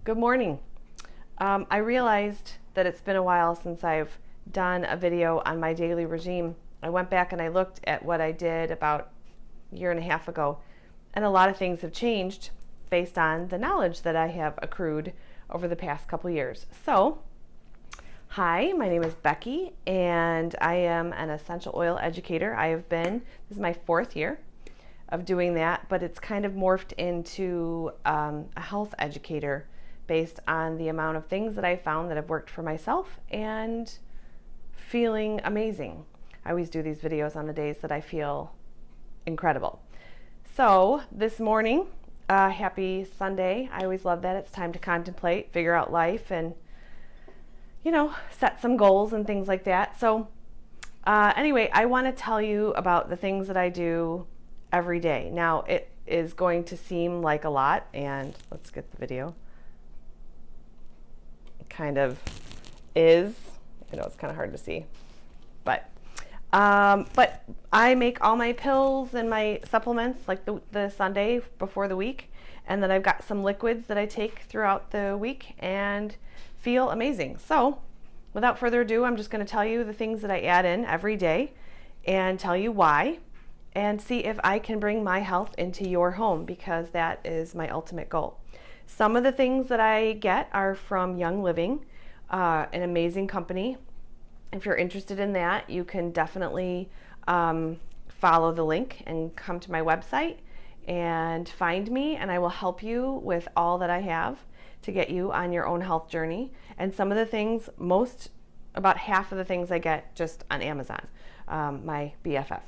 Good morning. I realized that it's been a while since I've done a video on my daily regime. I went back and I looked at what I did about a year and a half ago, and a lot of things have changed based on the knowledge that I have accrued over the past couple years. So, hi, my name is Becky, and I am an essential oil educator. This is my 4th year of doing that, but it's kind of morphed into a health educator based on the amount of things that I found that have worked for myself and feeling amazing. I always do these videos on the days that I feel incredible. So this morning, happy Sunday. I always love that. It's time to contemplate, figure out life, and set some goals and things like that. So anyway, I want to tell you about the things that I do every day. Now, it is going to seem like a lot, and let's get the video. Kind of is. I know it's kind of hard to see, but I make all my pills and my supplements like the Sunday before the week, and then I've got some liquids that I take throughout the week and feel amazing. So without further ado, I'm just going to tell you the things that I add in every day and tell you why, and see if I can bring my health into your home, because that is my ultimate goal. Some of the things that I get are from Young Living, an amazing company. If you're interested in that, you can definitely follow the link and come to my website and find me, and I will help you with all that I have to get you on your own health journey. And some of the things, about half of the things I get just on Amazon, my BFF.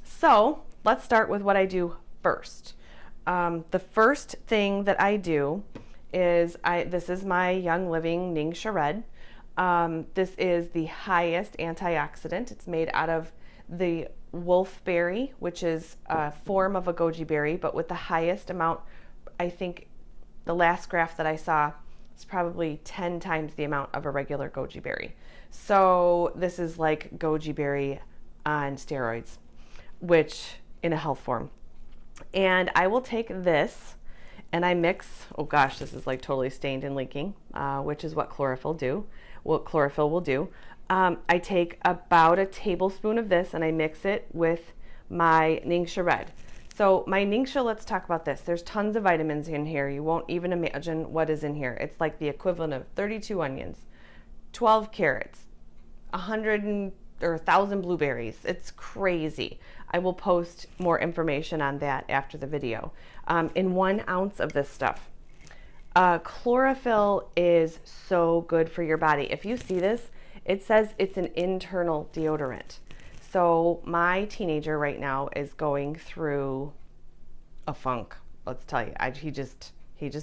So let's start with what I do first. The first thing that I do is this is my Young Living Ning Red. This is the highest antioxidant. It's made out of the wolfberry, which is a form of a goji berry, but with the highest amount. I think the last graph that I saw is probably 10 times the amount of a regular goji berry. So this is like goji berry on steroids, which in a health form. And I will take this and I mix, oh gosh, this is like totally stained and leaking, which is what chlorophyll will do. I take about a tablespoon of this and I mix it with my Ning Red. So my Ning, let's talk about this. There's tons of vitamins in here. You won't even imagine what is in here. It's like the equivalent of 32 onions, 12 carrots, 1,000 blueberries. It's crazy. I will post more information on that after the video. In 1 ounce of this stuff. Chlorophyll is so good for your body. If you see this, it says it's an internal deodorant. So my teenager right now is going through a funk. Let's tell you, he just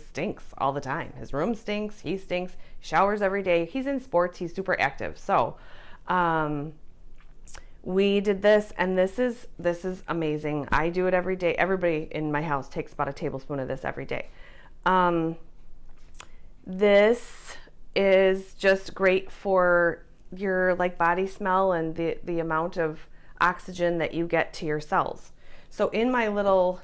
stinks all the time. His room stinks. He stinks. Showers every day. He's in sports. He's super active. So we did this, and this is amazing. I do it every day. Everybody in my house takes about a tablespoon of this every day. This is just great for your body smell and the amount of oxygen that you get to your cells. So in my little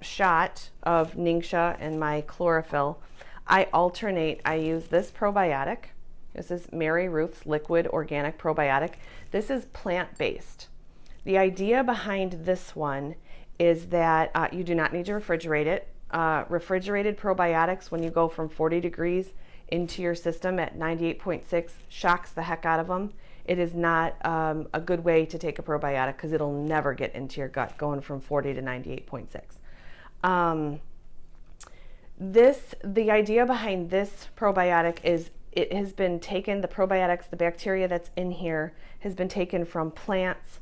shot of Ning and my chlorophyll, I alternate. I use this probiotic. This is Mary Ruth's liquid organic probiotic. This is plant-based. The idea behind this one is that you do not need to refrigerate it. Refrigerated probiotics, when you go from 40 degrees into your system at 98.6, shocks the heck out of them. It is not a good way to take a probiotic because it'll never get into your gut going from 40 to 98.6. The idea behind this probiotic is it has been taken, the probiotics, the bacteria that's in here has been taken from plants.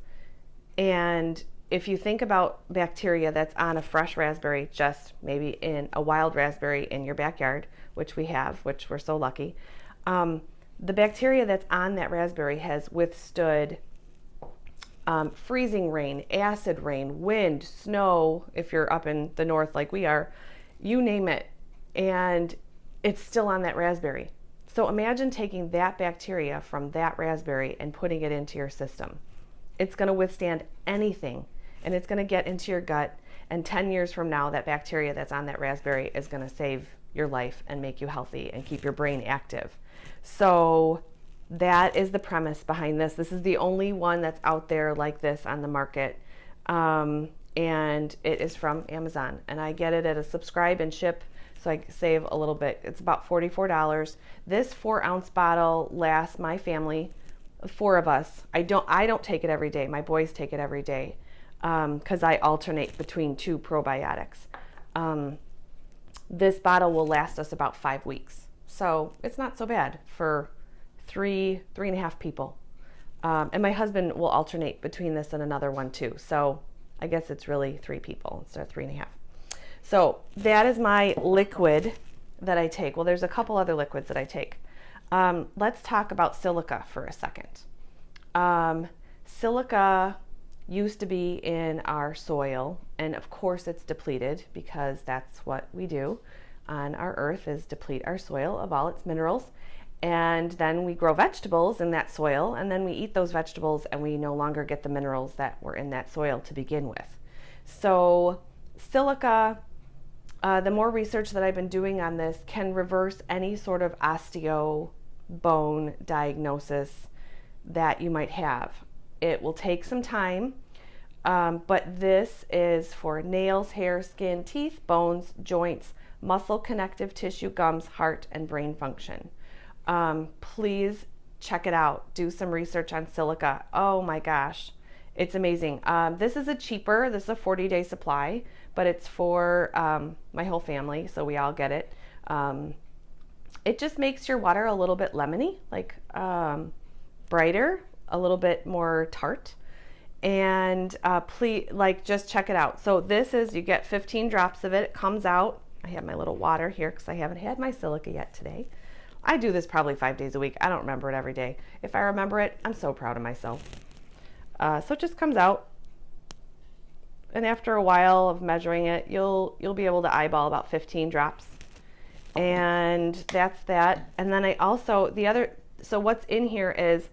And if you think about bacteria that's on a fresh raspberry, just maybe in a wild raspberry in your backyard, which we have, which we're so lucky, the bacteria that's on that raspberry has withstood freezing rain, acid rain, wind, snow, if you're up in the north like we are, you name it, and it's still on that raspberry. So imagine taking that bacteria from that raspberry and putting it into your system. It's going to withstand anything, and it's going to get into your gut, and 10 years from now, that bacteria that's on that raspberry is going to save your life and make you healthy and keep your brain active. So that is the premise behind this. This is the only one that's out there like this on the market. And it is from Amazon, and I get it at a subscribe and ship, so I save a little bit. It's about $44. This 4-ounce bottle lasts my family, 4 of us. I don't take it every day. My boys take it every day because I alternate between 2 probiotics. This bottle will last us about 5 weeks, so it's not so bad for 3.5 people. And my husband will alternate between this and another one too. So I guess it's really 3 people instead of 3.5. So that is my liquid that I take. Well, there's a couple other liquids that I take. Let's talk about silica for a second. Silica used to be in our soil, and of course it's depleted because that's what we do on our earth, is deplete our soil of all its minerals. And then we grow vegetables in that soil, and then we eat those vegetables and we no longer get the minerals that were in that soil to begin with. So silica, the more research that I've been doing on this, can reverse any sort of osteo bone diagnosis that you might have. It will take some time, but this is for nails, hair, skin, teeth, bones, joints, muscle, connective tissue, gums, heart, and brain function. Please check it out. Do some research on silica. Oh my gosh, it's amazing. This is a 40-day supply, but it's for my whole family, so we all get it. It just makes your water a little bit lemony, like brighter, a little bit more tart. And please, just check it out. So this is, you get 15 drops of it. It comes out. I have my little water here because I haven't had my silica yet today. I do this probably 5 days a week. I don't remember it every day. If I remember it, I'm so proud of myself. So it just comes out, and after a while of measuring it, you'll be able to eyeball about 15 drops, and that's that. And then I also, so what's in here is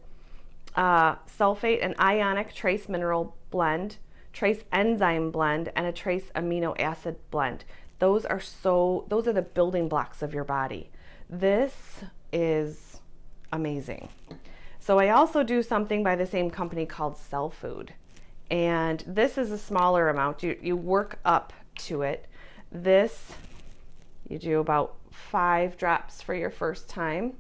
sulfate and ionic trace mineral blend, trace enzyme blend, and a trace amino acid blend. Those are the building blocks of your body. This is amazing. So I also do something by the same company called Cell Food. And this is a smaller amount. You work up to it. This, you do about 5 drops for your first time.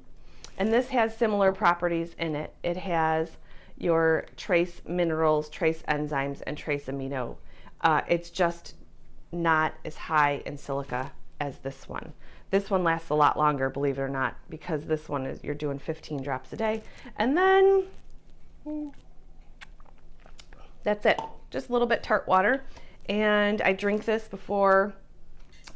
And this has similar properties in it. It has your trace minerals, trace enzymes, and trace amino. It's just not as high in silica as this one. This one lasts a lot longer, believe it or not, because this one is, you're doing 15 drops a day. And then that's it. Just a little bit tart water. And I drink this before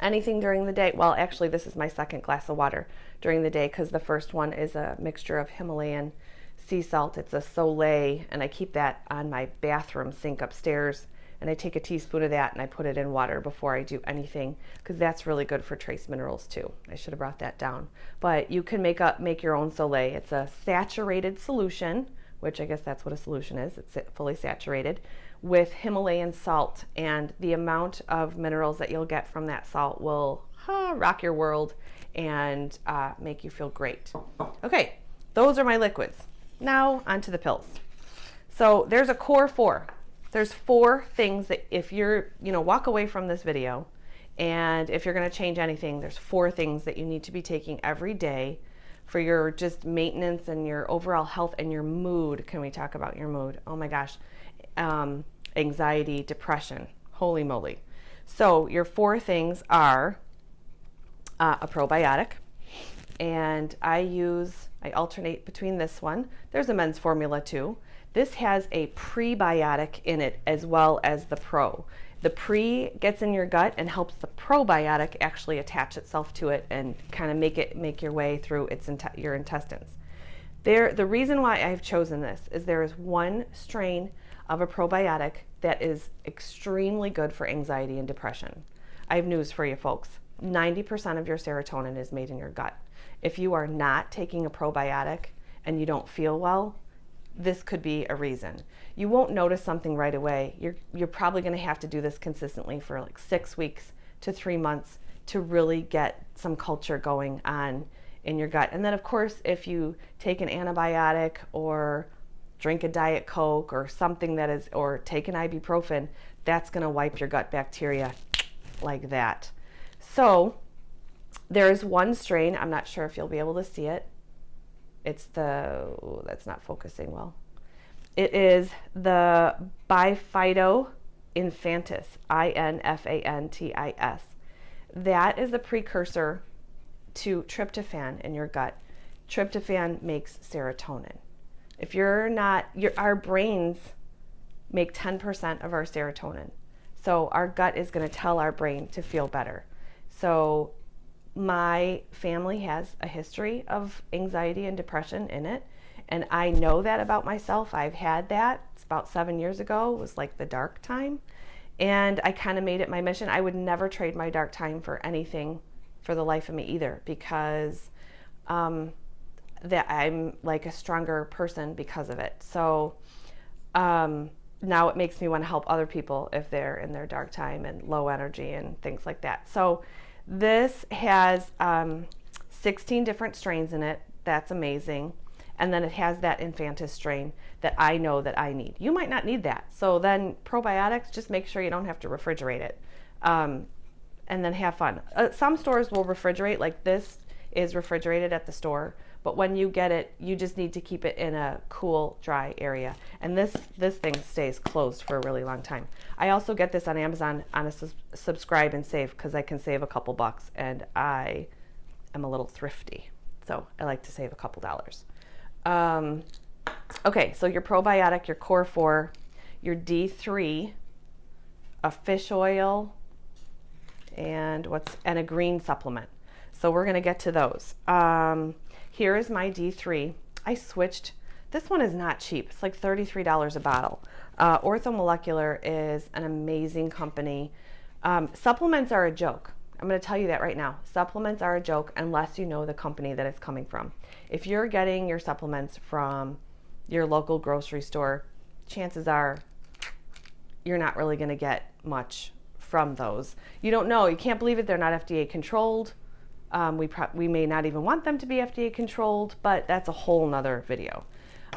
anything during the day. Well, actually, this is my second glass of water during the day because the first one is a mixture of Himalayan sea salt. It's a Solé, and I keep that on my bathroom sink upstairs. And I take a teaspoon of that and I put it in water before I do anything, because that's really good for trace minerals too. I should have brought that down. But you can make your own Solé. It's a saturated solution, which I guess that's what a solution is. It's fully saturated with Himalayan salt, and the amount of minerals that you'll get from that salt will rock your world and make you feel great. Okay, those are my liquids. Now onto the pills. So there's a core 4. There's 4 things that if you're, walk away from this video, and if you're going to change anything, there's 4 things that you need to be taking every day for your just maintenance and your overall health and your mood. Can we talk about your mood? Oh my gosh. Anxiety, depression, holy moly. So your 4 things are a probiotic, and I alternate between this one. There's a men's formula too. This has a prebiotic in it as well as the pro. The pre gets in your gut and helps the probiotic actually attach itself to it and kind of make your way through your intestines. The reason why I've chosen this is there is one strain of a probiotic that is extremely good for anxiety and depression. I have news for you folks. 90% of your serotonin is made in your gut. If you are not taking a probiotic and you don't feel well, this could be a reason. You won't notice something right away. You're probably going to have to do this consistently for like 6 weeks to 3 months to really get some culture going on in your gut. And then of course, if you take an antibiotic or drink a Diet Coke or something that is, or take an ibuprofen, that's going to wipe your gut bacteria like that. So there's one strain, I'm not sure if you'll be able to see it. It's the, ooh, that's not focusing well. It is the bifidobacterium infantis, infantis. That is a precursor to tryptophan in your gut. Tryptophan makes serotonin. If you're not, our brains make 10% of our serotonin. So our gut is going to tell our brain to feel better. So my family has a history of anxiety and depression in it. And I know that about myself. I've had that. It's about 7 years ago. It was like the dark time. And I kind of made it my mission. I would never trade my dark time for anything for the life of me either, because that I'm like a stronger person because of it. So now it makes me want to help other people if they're in their dark time and low energy and things like that. So this has 16 different strains in it. That's amazing. And then it has that infantis strain that I know that I need. You might not need that. So then probiotics, just make sure you don't have to refrigerate it. And then have fun. Some stores will refrigerate, like this is refrigerated at the store. But when you get it, you just need to keep it in a cool, dry area. And this thing stays closed for a really long time. I also get this on Amazon on a subscribe and save, because I can save a couple bucks, and I am a little thrifty. So I like to save a couple dollars. Okay, so your probiotic, your core 4, your D3, a fish oil, and a green supplement. So we're going to get to those. Here is my D3. I switched. This one is not cheap. It's like $33 a bottle. Orthomolecular is an amazing company. Supplements are a joke. I'm going to tell you that right now. Supplements are a joke unless you know the company that it's coming from. If you're getting your supplements from your local grocery store, chances are you're not really going to get much from those. You don't know. You can't believe it. They're not FDA controlled. We may not even want them to be FDA controlled, but that's a whole nother video.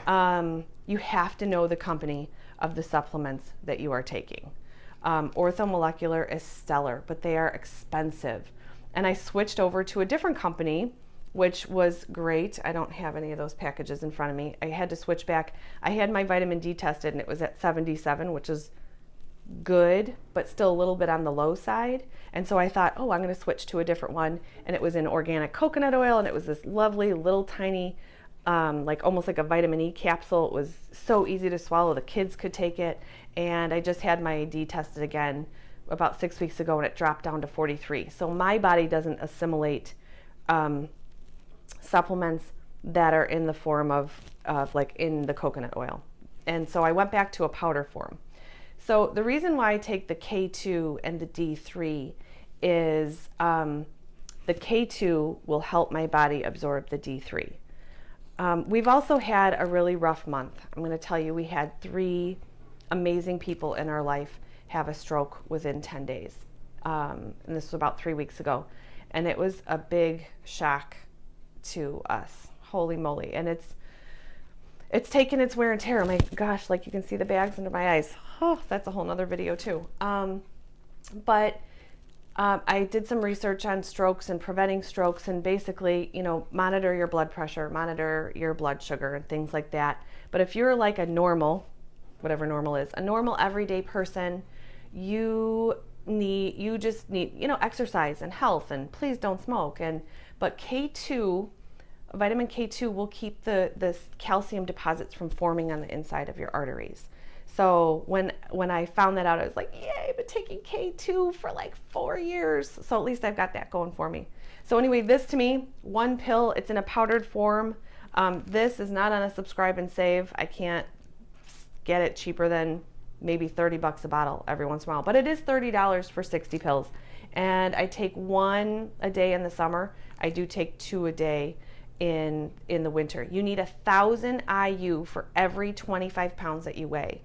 You have to know the company of the supplements that you are taking. Orthomolecular is stellar, but they are expensive. And I switched over to a different company, which was great. I don't have any of those packages in front of me. I had to switch back. I had my vitamin D tested and it was at 77, which is good, but still a little bit on the low side. And so I thought, oh, I'm going to switch to a different one. And it was in organic coconut oil, and it was this lovely little tiny, like almost like a vitamin E capsule. It was so easy to swallow. The kids could take it. And I just had my D tested again about 6 weeks ago, and it dropped down to 43. So my body doesn't assimilate supplements that are in the form of like in the coconut oil. And so I went back to a powder form. So the reason why I take the K2 and the D3 is the K2 will help my body absorb the D3. We've also had a really rough month. I'm going to tell you, we had 3 amazing people in our life have a stroke within 10 days. And this was about 3 weeks ago. And it was a big shock to us. Holy moly. And it's taken its wear and tear. Oh my gosh, like you can see the bags under my eyes. Oh, that's a whole nother video too. But I did some research on strokes and preventing strokes, and basically, monitor your blood pressure, monitor your blood sugar and things like that. But if you're like a normal, whatever normal is, a normal everyday person, you just need, exercise and health, and please don't smoke. But K2, vitamin K2 will keep the calcium deposits from forming on the inside of your arteries. So when I found that out, I was like, yay, I've been taking K2 for like 4 years. So at least I've got that going for me. So anyway, this to me, 1 pill, it's in a powdered form. This is not on a subscribe and save. I can't get it cheaper than maybe $30 a bottle every once in a while, but it is $30 for 60 pills. And I take 1 a day in the summer. I do take 2 a day in the winter. You need 1,000 IU for every 25 pounds that you weigh.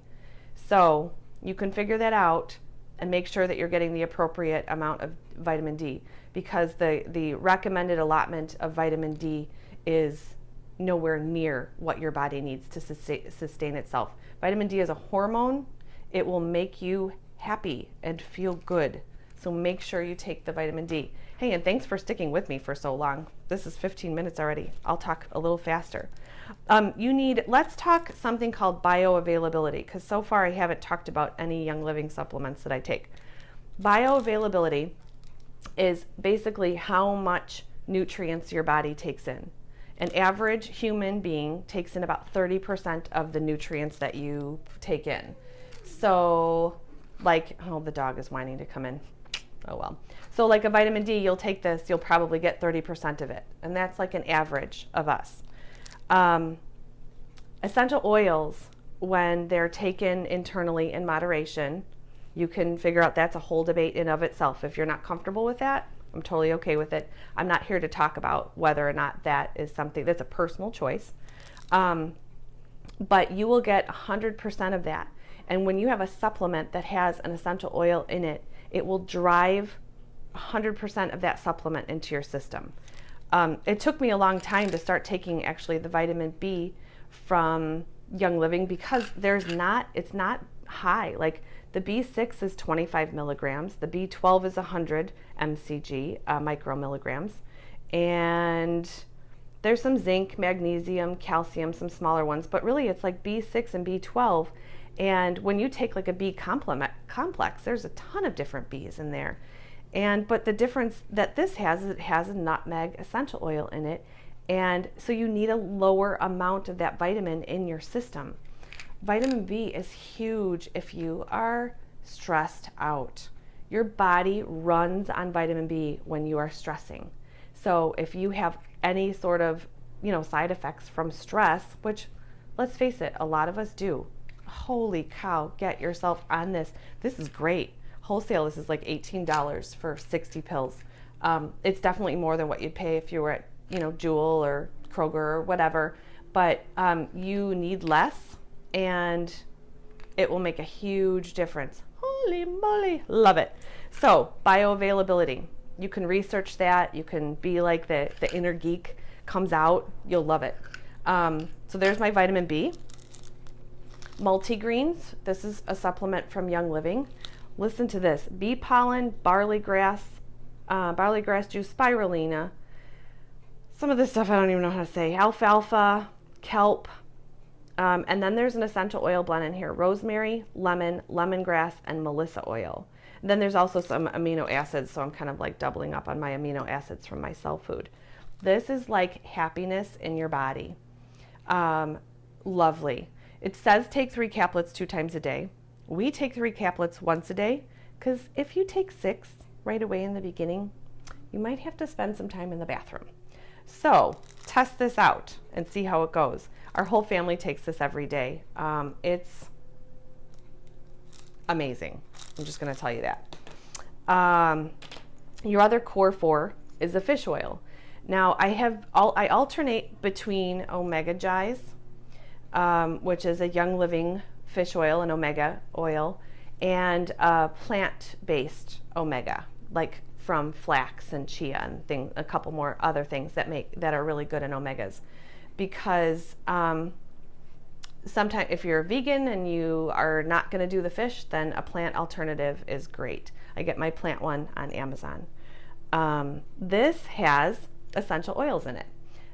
So you can figure that out. and make sure that you're getting the appropriate amount of vitamin D, because the recommended allotment of vitamin D is nowhere near what your body needs to sustain itself. Vitamin D is a hormone. It will make you happy and feel good. So make sure you take the vitamin D. Hey, and thanks for sticking with me for so long. This is 15 minutes already. I'll talk a little faster. Let's talk something called bioavailability, because so far I haven't talked about any Young Living supplements that I take. Bioavailability is basically how much nutrients your body takes in. An average human being takes in about 30% of the nutrients that you take in. So, the dog is whining to come in. Oh well. So like a vitamin D, you'll take this, you'll probably get 30% of it. And that's like an average of us. Essential oils, when they're taken internally in moderation, you can figure out that's a whole debate in of itself. If you're not comfortable with that, I'm totally okay with it. I'm not here to talk about whether or not that is something that's a personal choice. But you will get 100% of that. And when you have a supplement that has an essential oil in it, it will drive 100% of that supplement into your system. It took me a long time to start taking actually the vitamin B from Young Living, because it's not high. Like the B6 is 25 milligrams, the B12 is 100 mcg, micromilligrams, and there's some zinc, magnesium, calcium, some smaller ones, but really it's like B6 and B12. And when you take like a B complex, there's a ton of different Bs in there. But the difference that this has is it has a nutmeg essential oil in it. And so you need a lower amount of that vitamin in your system. Vitamin B is huge if you are stressed out. Your body runs on vitamin B when you are stressing. So if you have any sort of, side effects from stress, which let's face it, a lot of us do. Holy cow, get yourself on this. This is great. Wholesale, this is like $18 for 60 pills. It's definitely more than what you'd pay if you were at, Jewel or Kroger or whatever, but you need less and it will make a huge difference. Holy moly, love it. So bioavailability, you can research that. You can be like the inner geek comes out, you'll love it. So there's my vitamin B. Multigreens, this is a supplement from Young Living. Listen to this: bee pollen, barley grass juice, spirulina, some of this stuff I don't even know how to say, alfalfa, kelp, and then there's an essential oil blend in here: rosemary, lemon, lemongrass, and melissa oil. And then there's also some amino acids, so I'm kind of like doubling up on my amino acids from my cell food. This is like happiness in your body. Lovely. It says take 3 caplets 2 times a day. We take 3 caplets once a day, because if you take 6 right away in the beginning, you might have to spend some time in the bathroom. So test this out and see how it goes. Our whole family takes this every day. It's amazing. I'm just going to tell you that. Your other core 4 is the fish oil. Now I alternate between omega Gies, which is a Young Living fish oil and omega oil, and plant-based omega, like from flax and chia and a couple more other things that are really good in omegas. Because sometimes if you're a vegan and you are not going to do the fish, then a plant alternative is great. I get my plant one on Amazon. This has essential oils in it.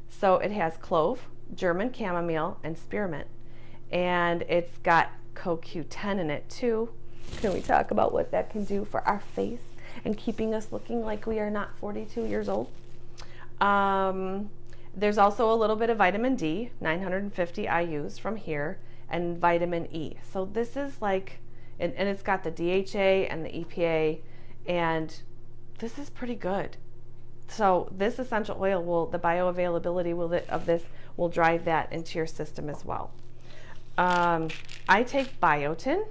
So it has clove, German chamomile, and spearmint. And it's got CoQ10 in it too. Can we talk about what that can do for our face and keeping us looking like we are not 42 years old? There's also a little bit of vitamin D, 950 IUs from here, and vitamin E. So this is like, and it's got the DHA and the EPA, and this is pretty good. So this essential oil the bioavailability of this will drive that into your system as well. I take biotin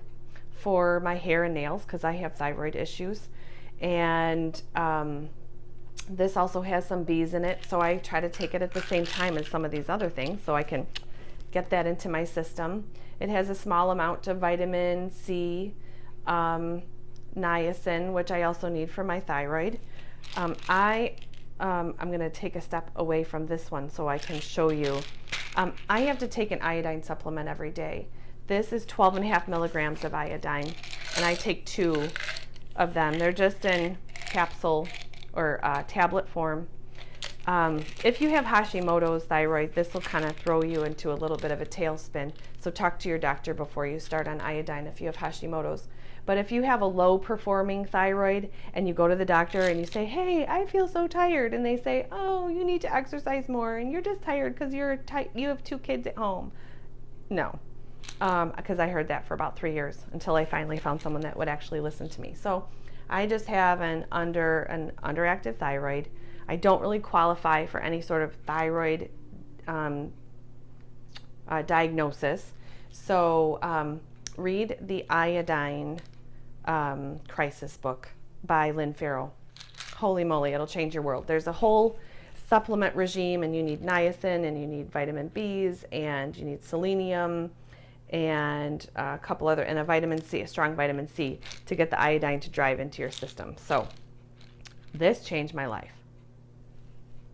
for my hair and nails because I have thyroid issues, and this also has some B's in it, so I try to take it at the same time as some of these other things so I can get that into my system. It has a small amount of vitamin C, niacin, which I also need for my thyroid. I'm going to take a step away from this one so I can show you. I have to take an iodine supplement every day. This is 12.5 milligrams of iodine, and I take 2 of them. They're just in capsule or tablet form. If you have Hashimoto's thyroid, this will kind of throw you into a little bit of a tailspin. So talk to your doctor before you start on iodine if you have Hashimoto's. But if you have a low performing thyroid and you go to the doctor and you say, hey, I feel so tired, and they say, oh, you need to exercise more and you're just tired because you have 2 kids at home. No, because I heard that for about 3 years until I finally found someone that would actually listen to me. So I just have an underactive thyroid. I don't really qualify for any sort of thyroid diagnosis. So read the Iodine Crisis book by Lynne Farrow. Holy moly, it'll change your world. There's a whole supplement regime, and you need niacin, and you need vitamin B's, and you need selenium, and a couple other, and a vitamin C, a strong vitamin C, to get the iodine to drive into your system. So this changed my life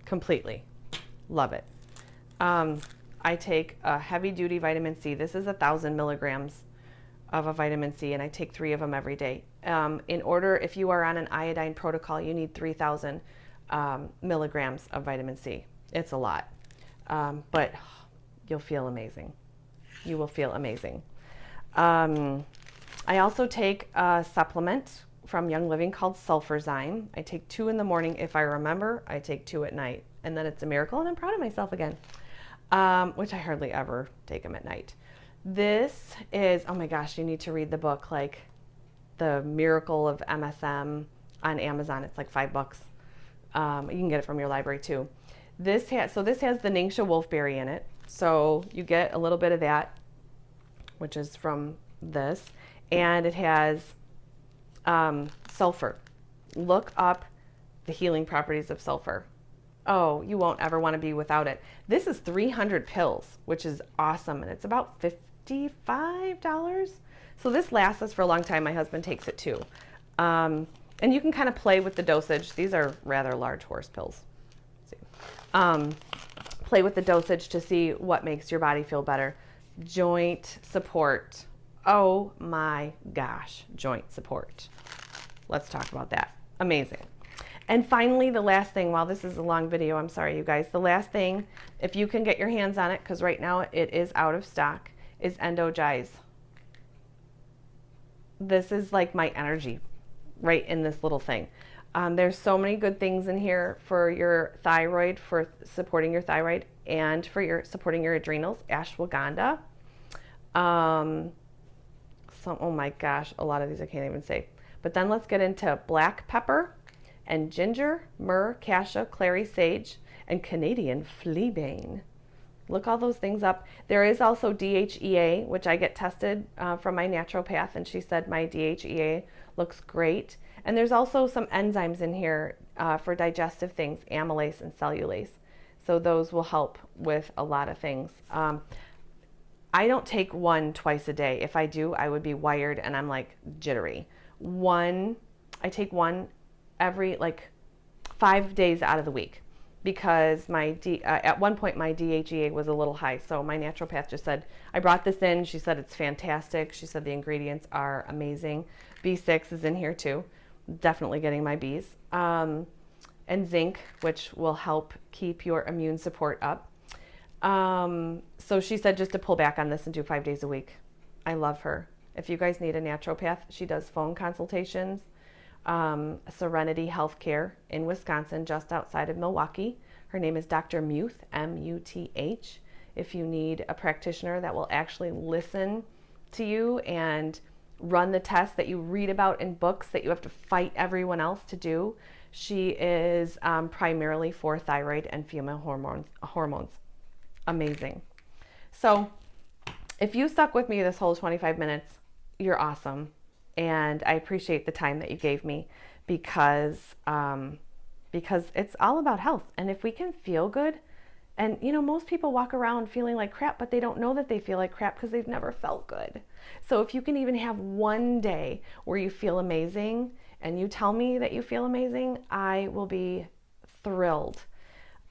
completely. Love it. I take a heavy duty vitamin C. This is 1,000 milligrams of a vitamin C, and I take 3 of them every day. In order, if you are on an iodine protocol, you need 3,000 milligrams of vitamin C. It's a lot, but you'll feel amazing. You will feel amazing. I also take a supplement from Young Living called Sulfurzyme. I take 2 in the morning. If I remember, I take 2 at night, and then it's a miracle, and I'm proud of myself again, which I hardly ever take them at night. This is, oh my gosh, you need to read the book, like The Miracle of MSM on Amazon. It's like $5. You can get it from your library too. This has the Ningxia wolfberry in it. So you get a little bit of that, which is from this, and it has sulfur. Look up the healing properties of sulfur. Oh, you won't ever want to be without it. This is 300 pills, which is awesome, and it's about $55. So this lasts us for a long time. My husband takes it too. And you can kind of play with the dosage. These are rather large horse pills. Let's see. Play with the dosage to see what makes your body feel better. Joint support. Oh my gosh, joint support. Let's talk about that. Amazing. And finally, the last thing, while this is a long video, I'm sorry, you guys, the last thing, if you can get your hands on it, because right now it is out of stock, is Endogize. This is like my energy right in this little thing. There's so many good things in here for your thyroid, for supporting your thyroid, and for supporting your adrenals. Ashwagandha. Oh my gosh, a lot of these I can't even say. But then let's get into black pepper and ginger, myrrh, cassia, clary sage, and Canadian fleabane. Look all those things up. There is also DHEA, which I get tested from my naturopath, and she said my DHEA looks great. And there's also some enzymes in here for digestive things, amylase and cellulase. So those will help with a lot of things. I don't take one twice a day. If I do, I would be wired and I'm like jittery. I take one every like 5 days out of the week, because at one point my DHEA was a little high. So my naturopath just said, I brought this in. She said it's fantastic. She said the ingredients are amazing. B6 is in here too. Definitely getting my Bs. And zinc, which will help keep your immune support up. So she said just to pull back on this and do 5 days a week. I love her. If you guys need a naturopath, she does phone consultations. Serenity Healthcare in Wisconsin, just outside of Milwaukee. Her name is Dr. Muth, M-U-T-H. If you need a practitioner that will actually listen to you and run the tests that you read about in books that you have to fight everyone else to do, she is primarily for thyroid and female hormones. Amazing. So if you stuck with me this whole 25 minutes, you're awesome. And I appreciate the time that you gave me, because it's all about health. And if we can feel good, And you know, most people walk around feeling like crap, but they don't know that they feel like crap because they've never felt good. So if you can even have one day where you feel amazing and you tell me that you feel amazing, I will be thrilled.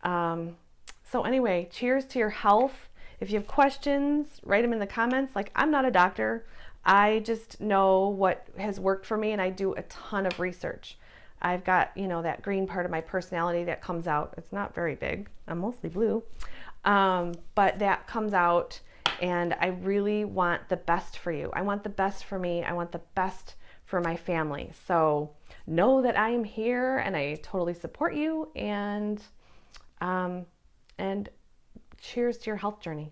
So anyway, cheers to your health. If you have questions, write them in the comments. Like, I'm not a doctor. I just know what has worked for me, and I do a ton of research. I've got, you know, that green part of my personality that comes out. It's not very big. I'm mostly blue. But that comes out, and I really want the best for you. I want the best for me. I want the best for my family. So know that I am here, and I totally support you, and cheers to your health journey.